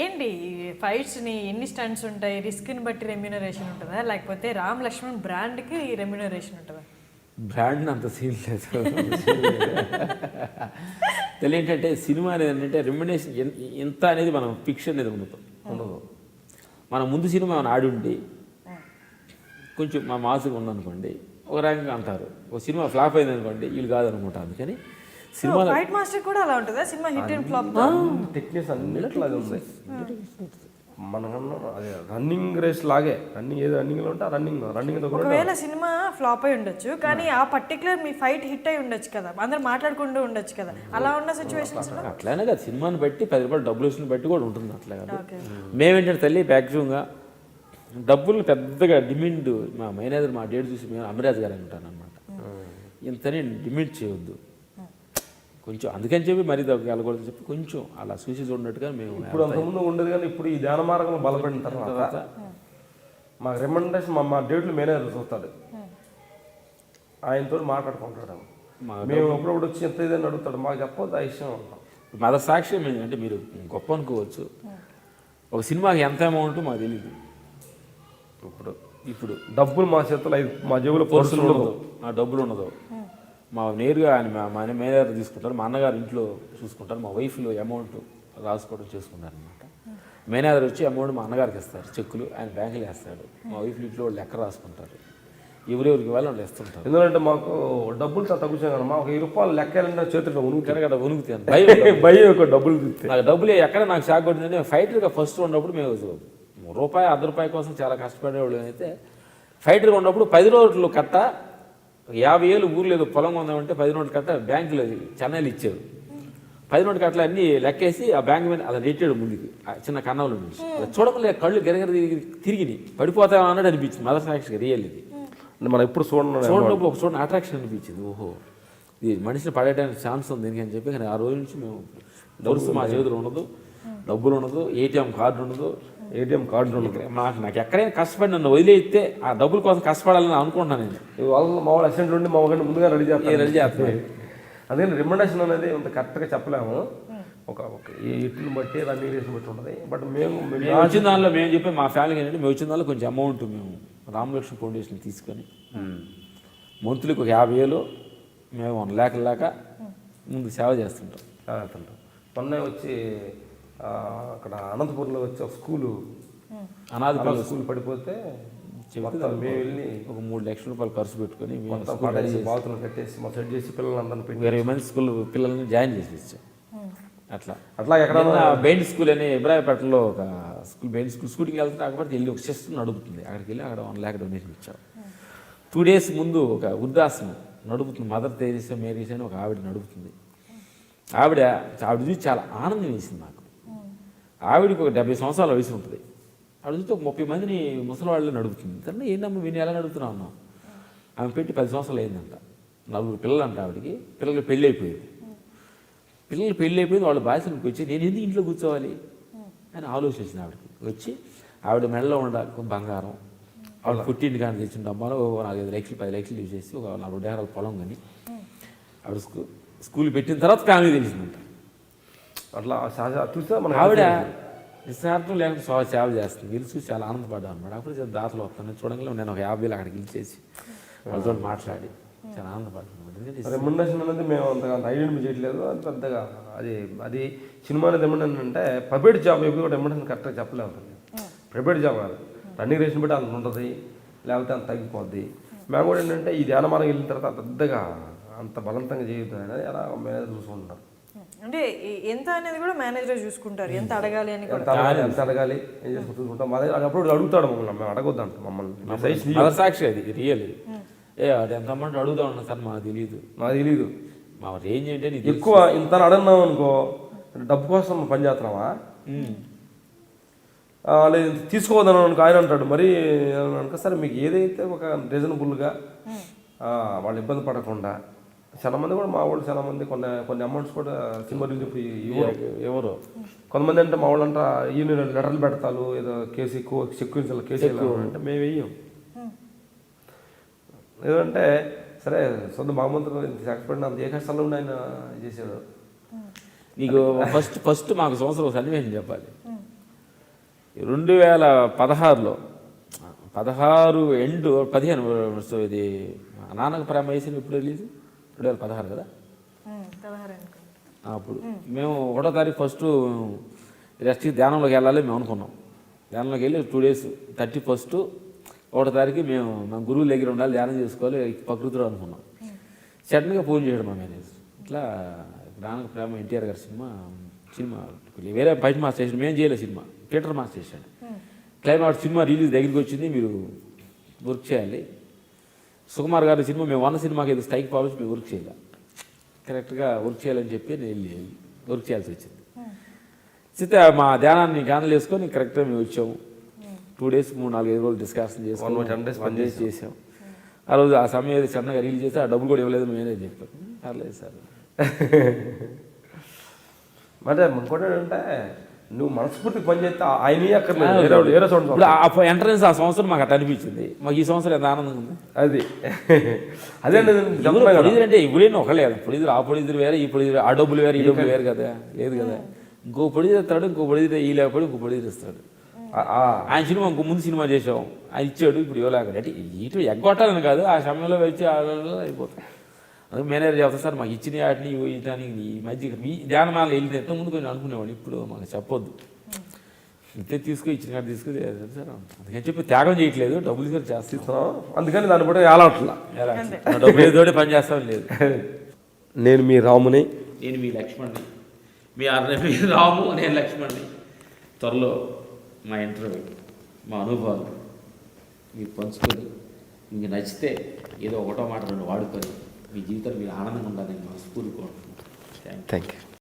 ఏంటి ఫైట్స్ని ఎన్ని స్టంట్స్ ఉంటాయి, రిస్క్ని బట్టి రెమ్యూనరేషన్ ఉంటుందా, లేకపోతే రామ్ లక్ష్మణ్ బ్రాండ్కి రెమ్యూనరేషన్ ఉంటుందా? బ్రాండ్ అంత సీన్ లేదు. తెలియంటే సినిమా అనేది ఏంటంటే రెమ్యునరేషన్ ఎంత అనేది మనం ఫిక్షన్ అనేది ఉండదు. మనం ముందు సినిమా ఆడి ఉండి కొంచెం మా మాసుగా ఉందనుకోండి ఒక రకంగా అంటారు, ఒక సినిమా ఫ్లాప్ అయింది అనుకోండి వీళ్ళు కాదనుకుంటా. అందుకని సినిమా ఫైట్ మాస్టర్ కూడా అలా ఉంటుందా? Cinema hit and flop techniques అన్నిట్లో అది ఉంది. మనకన్నా అదే రన్నింగ్ రేస్ లాగే రన్నింగ్ ఏదో రన్నింగ్లో ఉంటే రన్నింగ్ ఒకవేళ సినిమా ఫ్లాప్ అయి ఉండొచ్చు కానీ ఆ పర్టికులర్ మీ ఫైట్ హిట్ అయి ఉండొచ్చు కదా, అందరు మాట్లాడుకుంటూ ఉండొచ్చు కదా, అలా ఉన్న సిచ్యువేషన్స్ అట్లానే కదా సినిమాని బట్టి 10 రూపాయలు డబ్బులు వచ్చిన బట్టి కూడా ఉంటుంది. అట్లా కదా మేమేంటంటే తల్లి మ్యాక్సిమంగా డబ్బులు పెద్దగా డిమాండ్ మా మేనేజర్ మా డేట్ చూసి మేము అమరాజ్ గారు అంటాను అనమాట, ఇంతనే డిమాండ్ చేయవద్దు కొంచెం, అందుకని చెప్పి మరీ వెళ్ళకూడదని చెప్పి కొంచెం అలా చూసి చూడనట్టుగా మేము. ఇప్పుడు అంతకుముందు ఉండదు కానీ ఇప్పుడు ఈ ధ్యాన మార్గంలో బలపడిన తర్వాత మాకు రికమెండేషన్ మా డేట్లు మేనేజర్ చూస్తాడు, ఆయనతో మాట్లాడుకుంటాడు. మేము అప్పుడప్పుడు వచ్చి ఎంత ఇదని అడుగుతాడు, మాకు చెప్పొద్దు ఆ విషయం ఉంటాం. మద సాక్ష్యం ఏంటంటే మీరు గొప్ప అనుకోవచ్చు, ఒక సినిమాకి ఎంత అమౌంట్ మాకు తెలియదు. ఇప్పుడు డబ్బులు మా చేతులు మా జేబులో పర్సులు ఉండదు, నా డబ్బులు ఉండదు. మా నేరుగా ఆయన మా మేనేజర్ తీసుకుంటారు, మా అన్నగారు ఇంట్లో చూసుకుంటారు, మా వైఫ్లో అమౌంట్ రాసుకోవడం చేసుకుంటారు అనమాట. మేనేజర్ వచ్చి అమౌంట్ మా అన్నగారికి ఇస్తారు, చెక్కులు ఆయన బ్యాంకులో వేస్తాడు, మా వైఫ్లు ఇంట్లో వాళ్ళు లెక్క రాసుకుంటారు, ఎవరెవరికి వాళ్ళు వాళ్ళు ఇస్తుంటారు. ఎందుకంటే మాకు డబ్బులు తగ్గుతాయి కదా, మాకు 1000 రూపాయలు లెక్కాలంటే చేతుల్లో ఉనుకుతాను భయం డబ్బులు నాకు డబ్బులు ఎక్కడ నాకు షాక్ కొట్టిందంటే ఫైటర్గా ఫస్ట్ ఉన్నప్పుడు మేము రూపాయి ₹1 కోసం చాలా కష్టపడేవాళ్ళు. అయితే ఫైటర్గా ఉన్నప్పుడు 10 రోజులు కట్ట 50,000 ఊర్లో ఏదో పొలం ఉందామంటే 10 నోట్లు కట్ట బ్యాంకులో చెన్నైలో ఇచ్చారు. 10 నోట్లు కట్టలు అన్నీ లెక్కేసి ఆ బ్యాంక్ మీద అలా నెట్టాడు ముందుకి చిన్న కన్నంలో నుంచి. చూడకలే కళ్ళు గిరగిర తిరిగి పడిపోతామా అన్నట్టు అనిపించింది. మదర్ సాక్షిగా రియల్ ఇది మనం ఎప్పుడు చూడనప్పుడు ఒక చూడండి అట్రాక్షన్ అనిపించింది. ఓహో ఇది మనిషిని పడేయడానికి ఛాన్స్ ఉంది దీనికి అని చెప్పి. కానీ ఆ రోజు నుంచి మేము డబ్బులు మా చేతులు ఉండదు, డబ్బులు ఉండదు, ఏటీఎం కార్డు ఉండదు. నాకు ఎక్కడైనా కష్టపడి నన్ను వదిలేస్తే ఆ డబ్బుల కోసం కష్టపడాలని అనుకుంటున్నాను నేను. వాళ్ళు మామూలు అసెంట్ ఉండి మామూలుగా ముందుగా రెడీ చేస్తాను. అందుకని రికమెండేషన్ అనేది అంత కరెక్ట్గా చెప్పలేము, ఒక ఈ ఇట్టుని బట్టి రన్నింగ్ రేస్ని బట్టి ఉంటుంది. బట్ మేము వచ్చిన దానిలో మేము చెప్పే మా ఫ్యామిలీ ఏంటంటే మేము వచ్చిన దానిలో కొంచెం అమౌంట్ మేము రామలక్ష్మణ్ ఫౌండేషన్ తీసుకొని మంత్లీకి ఒక 50,000 మేము 1 lakh దాకా ముందు సేవ చేస్తుంటాం. మొన్న వచ్చి అక్కడ అనంతపురంలో వచ్చి ఒక స్కూలు అనాథ స్కూల్ పడిపోతే మేము వెళ్ళి ఒక 3 లక్షల రూపాయలు ఖర్చు పెట్టుకొని బాత్రూమ్ కట్టేసి మా సెట్ చేసి పిల్లలందరినీ పెట్టి 20 మంది స్కూల్ పిల్లల్ని జాయిన్ చేసి ఇచ్చాం. అట్లా ఎక్కడ బెయిండ్ స్కూల్ అని ఇబ్రాహీపట్నంలో ఒక స్కూల్ బెయిండ్ స్కూల్ షూటింగ్ వెళ్తుంటే అక్కడ వెళ్ళి ఒక సిస్టర్ నడుపుతుంది. అక్కడికి వెళ్ళి అక్కడ 1 lakh డొనేషన్ ఇచ్చాం. 2 days ముందు ఒక వృద్ధాశ్రమం నడుపుతుంది, మదర్ తెరీసా మేరీస్ అని ఒక ఆవిడ నడుపుతుంది. ఆవిడ చూసి చాలా ఆనందం వేసింది నాకు. ఆవిడకి ఒక 70 సంవత్సరాల వయసు ఉంటుంది. ఆవిడ చూస్తే ఒక 30 మందిని ముసలివాళ్ళు నడుపుతుంది. తను ఏంటమ్మా వీళ్ళు ఎలా నడుపుతున్నావు అన్నాం. ఆమె పెట్టి 10 సంవత్సరాలు అయిందంట. 4 పిల్లలు అంట ఆవిడకి. పిల్లలకి పెళ్ళి అయిపోయింది. వాళ్ళ బాధ్యతలకు వచ్చి నేను ఎందుకు ఇంట్లో కూర్చోవాలి అని ఆలోచించింది. ఆవిడకి వచ్చి ఆవిడ మెడలో ఉండాలి బంగారం, ఆవిడ పుట్టింటి కానీ తెచ్చిన డబ్బాలో 4-5 లక్షలు 10 లక్షలు యూజ్ చేసి ఒక 40 ఎకరాల పొలం కానీ ఆవిడ స్కూల్ పెట్టిన తర్వాత ఫ్యామిలీ తెలిసిందంట. అట్లా చూస్తే మన ఆవిడ నిస్సార్థం లేకుండా సేవ చేస్తుంది. వీళ్ళు చూసి చాలా ఆనందపడ్డాను అనమాట. అప్పుడు దాతలు వస్తాను చూడంగా నేను ఒక 50,000 అక్కడికి గెలిచేసి వాళ్ళతో మాట్లాడి చాలా ఆనందపడ్డాను. రెమ్యునరేషన్ అనేది మేము అంతగా ఐడెంటిఫై చేయట్లేదు. అది పెద్దగా అది సినిమా అనేది రెమ్యునరేషన్ అంటే ప్రైవేట్ జాబ్ ఎప్పుడు కూడా రెమ్యునరేషన్ కరెక్ట్గా చెప్పలేము. ప్రైవేట్ జాబ్ కాదు, రన్నింగ్ రేషన్ బట్టి అంత ఉంటుంది, లేకపోతే అంత తగ్గిపోద్ది. మేము కూడా ఏంటంటే ఈ ధ్యాన మార్గం వెళ్ళిన తర్వాత పెద్దగా అంత బలవంతంగా చేయొద్దు అనేది అలా మేనేజర్ చూసుకుంటున్నారు. అంటే ఎంత అనేది కూడా మేనేజర్ చూసుకుంటారు, ఎంత అడగాలి అని ఎంత అడగాలి ఏం చేసుకుంటూ చూసుకుంటాం. అప్పుడు అడుగుతాడు మమ్మల్ని, మేము అడగొద్దు అంట మమ్మల్ని. సాక్షి అది రియల్. అది ఎంత అమౌంట్ అడుగుతా ఉన్నా సార్ మాకు తెలియదు మా రేంజ్ ఏంటంటే ఎక్కువ ఇంత అడగన్నాం అనుకో డబ్బు కోసం పని చేస్తున్నావా లేదు తీసుకోవద్దని అనుకో ఆయన అంటాడు. మరి అనుకో సరే మీకు ఏదైతే ఒక రీజనబుల్గా వాళ్ళు ఇబ్బంది పడకుండా. చాలా మంది కూడా మా వాళ్ళు చాలా మంది కొన్ని అమౌంట్స్ కూడా సినిమా చెప్పి ఎవరు కొంతమంది అంటే మా వాళ్ళు అంట ఈ లెటర్లు పెడతారు ఏదో కేసు ఎక్కువ సెక్యూరిటీ కేసు అంటే మేము వెయ్యం. ఎందుకంటే సరే సొంత భగవంతుడు కష్టపడిన అంత ఏ కష్టాల్లో ఉండి ఆయన చేశాడు. నీకు ఫస్ట్ మాకు సంవత్సరం ఒక సన్నివేశం చెప్పాలి. 2016లో 16 ఎండ్ 15 సో ఇది నాన్నకు ప్రేమ వేసిన ఇప్పుడు రిలీజ్ 2016 కదా. 16 అనుకుంటా. అప్పుడు మేము 1వ తారీఖు ఫస్ట్ రెస్ట్ ధ్యానంలోకి వెళ్ళాలి మేము అనుకున్నాం. ధ్యానంలోకి వెళ్ళి 2 days 31st 1వ తారీఖు మేము మా గురువుల దగ్గర ఉండాలి, ధ్యానం చేసుకోవాలి ప్రకృతిలో అనుకున్నాం. సడన్గా ఫోన్ చేయడం మా మేనేజర్, ఇట్లా నాన్నకు ప్రేమ ఎన్టీఆర్ గారి సినిమా వేరే బయట మా స్టేషన్ మేము చేయలేదు, సినిమా థియేటర్ మా స్టేషన్ క్లైమాక్స్ సినిమా రిలీజ్ దగ్గరికి వచ్చింది, మీరు వర్క్ చేయాలి. సుకుమార్ గారి సినిమా మేము 1 సినిమాకి ఏదో స్ట్రైక్ పాలిసి మేము వర్క్ చేయాలి, కరెక్ట్గా వర్క్ చేయాలని చెప్పి నేను వెళ్ళి వర్క్ చేయాల్సి వచ్చింది. అయితే మా ధ్యానాన్ని క్యాన్సిల్ చేసుకొని కరెక్ట్గా మేము వచ్చాము. 2 days 3-4 రోజులు డిస్కషన్ చేసుకొని 10 days 1 day చేసాం. ఆ రోజు ఆ సమయం ఏదో చిన్నగా రిలీజ్ చేస్తే ఆ డబ్బులు కూడా ఇవ్వలేదు మేమే చెప్పారు. పర్లేదు సార్. అంటే ఇంకోటి ఏంటంటే నువ్వు మనస్ఫూర్తికి పని చేస్తే ఆయన అక్కర్లేదు, వేరే చోట ఇప్పుడు ఆ ఎంట్రన్స్ ఆ సంవత్సరం మాకు అట్లా అనిపించింది. మాకు ఈ సంవత్సరం ఎంత ఆనందంగా ఉంది. అది అదే పొడిదురు అంటే ఇప్పుడైనా ఒకలే కదా, పొడిదురు ఆ పొడిదురు వేరే ఈ పొడిదురు, ఆ డబ్బులు వేరే ఈ డబ్బులు వేరు కదా, లేదు కదా. ఇంకో పొడిదురు ఇస్తాడు, ఇంకో పొడిదురు ఈ లేకపోతే ఇంకో పొడిదురు ఇస్తాడు. ఆయన సినిమా ఇంకో ముందు సినిమా చేసాం, ఆయన ఇచ్చాడు, ఇప్పుడు ఇవ్వలేక అంటే ఇటు ఎగ్గొట్టాలని కాదు, ఆ సమయంలో వచ్చి అయిపోతాం. అందుకే మేనేజర్ చెప్తాను సార్ మాకు ఇచ్చిన వాటిని ఇవ్వటానికి ఈ మధ్య మీ ధ్యానమాల వెళ్ళింది ఎంతో ముందు కొంచెం అనుకునేవాడు, ఇప్పుడు మాకు చెప్పొద్దు, ఇంతే తీసుకో ఇచ్చిన కాడ తీసుకుని సార్ అందుకని చెప్పి త్యాగం చేయట్లేదు, డబ్బులు కూడా చేస్తాం. అందుకని దాన్ని బట్టి ఏలాట్లా డబ్బులు ఏదోటి పని చేస్తాం లేదు. నేను మీ రాముని, నేను మీ లక్ష్మణ్ని, మీ రాము నేను లక్ష్మణ్ని. త్వరలో మా ఇంటర్వ్యూ మా అనుభవాలు మీరు పంచుకొని మీకు నచ్చితే ఏదో ఒకటో మాట 2 వాడుకొని మీ జీవితంలో మీరు ఆనందంగా ఉండాలని మనస్ఫూర్తిగా కోరుకుంటున్నాను. Thank you.